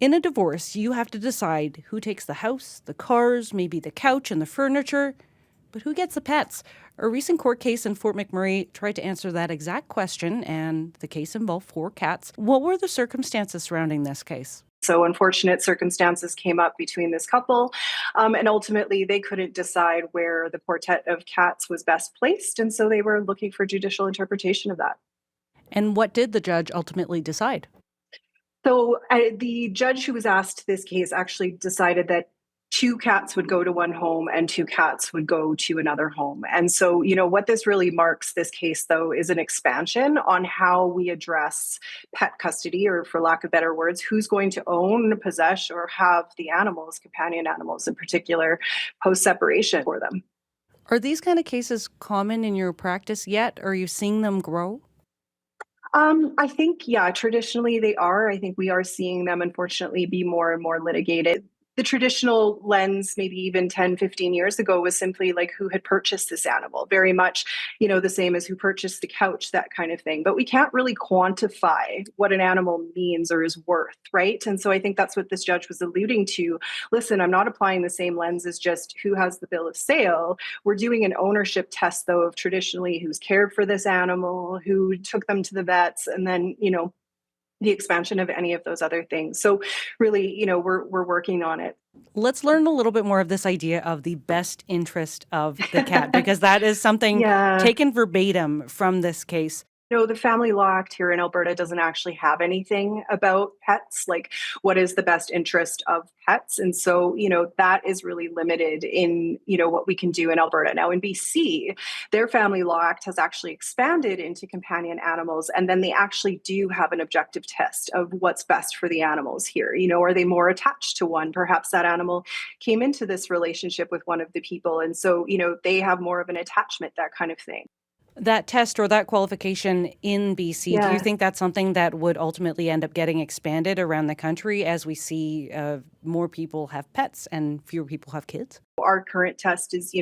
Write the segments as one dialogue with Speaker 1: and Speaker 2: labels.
Speaker 1: In a divorce, you have to decide who takes the house, the cars, maybe the couch and the furniture, but who gets the pets? A recent court case in Fort McMurray tried to answer that exact question, and the case involved 4 cats. What were the circumstances surrounding this case?
Speaker 2: So unfortunate circumstances came up between this couple, and ultimately they couldn't decide where the quartet of cats was best placed, and so they were looking for judicial interpretation of that.
Speaker 1: And what did the judge ultimately decide?
Speaker 2: So the judge who was asked this case actually decided that 2 cats would go to one home and 2 cats would go to another home. And so, what this really marks this case, though, is an expansion on how we address pet custody, or for lack of better words, who's going to own, possess, or have the animals, companion animals in particular, post separation for them.
Speaker 1: Are these kind of cases common in your practice yet? Are you seeing them grow?
Speaker 2: I think, yeah, traditionally they are. I think we are seeing them, unfortunately, be more and more litigated. The traditional lens, maybe even 10, 15 years ago, was simply like who had purchased this animal, very much, the same as who purchased the couch, that kind of thing. But we can't really quantify what an animal means or is worth, right? And so I think that's what this judge was alluding to. Listen, I'm not applying the same lens as just who has the bill of sale. We're doing an ownership test, though, of traditionally who's cared for this animal, who took them to the vets, and then, the expansion of any of those other things. So really, we're working on it.
Speaker 1: Let's learn a little bit more of this idea of the best interest of the cat, because that is something
Speaker 2: Yeah.
Speaker 1: taken verbatim from this case.
Speaker 2: No, the Family Law Act here in Alberta doesn't actually have anything about pets, like what is the best interest of pets. And so, that is really limited in, what we can do in Alberta. Now in BC, their Family Law Act has actually expanded into companion animals. And then they actually do have an objective test of what's best for the animals here. Are they more attached to one? Perhaps that animal came into this relationship with one of the people. And so, they have more of an attachment, that kind of thing.
Speaker 1: That test or that qualification in BC, do you
Speaker 2: Yeah.
Speaker 1: think that's something that would ultimately end up getting expanded around the country as we see more people have pets and fewer people have kids?
Speaker 2: Our current test is,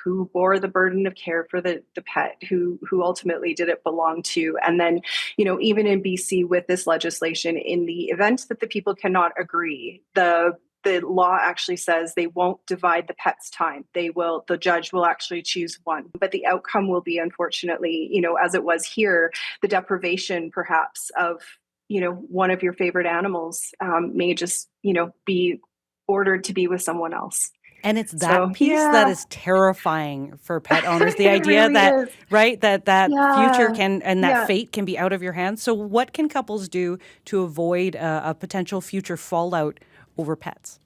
Speaker 2: who bore the burden of care for the pet, who ultimately did it belong to. And then, even in BC with this legislation, in the event that the people cannot agree, the law actually says they won't divide the pet's time. The judge will actually choose one. But the outcome will be, unfortunately, as it was here, the deprivation perhaps of, one of your favorite animals may just, be ordered to be with someone else.
Speaker 1: And it's that
Speaker 2: So,
Speaker 1: piece that
Speaker 2: yeah,
Speaker 1: is terrifying for pet owners. The
Speaker 2: it
Speaker 1: idea
Speaker 2: really
Speaker 1: that,
Speaker 2: is.
Speaker 1: right, that future
Speaker 2: Yeah.
Speaker 1: can and that
Speaker 2: Yeah.
Speaker 1: fate can be out of your hands. So what can couples do to avoid a potential future fallout over pets?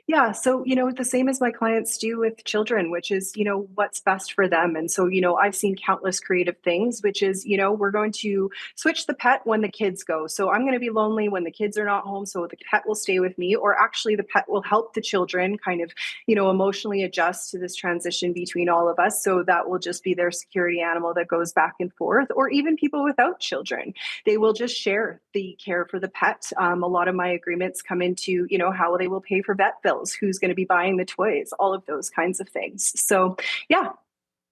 Speaker 2: Yeah. So, the same as my clients do with children, which is, what's best for them. And so, I've seen countless creative things, which is, we're going to switch the pet when the kids go. So I'm going to be lonely when the kids are not home. So the pet will stay with me, or actually the pet will help the children kind of, emotionally adjust to this transition between all of us. So that will just be their security animal that goes back and forth, or even people without children. They will just share the care for the pet. A lot of my agreements come into, how they will pay for vet bills, who's going to be buying the toys, all of those kinds of things. So, yeah,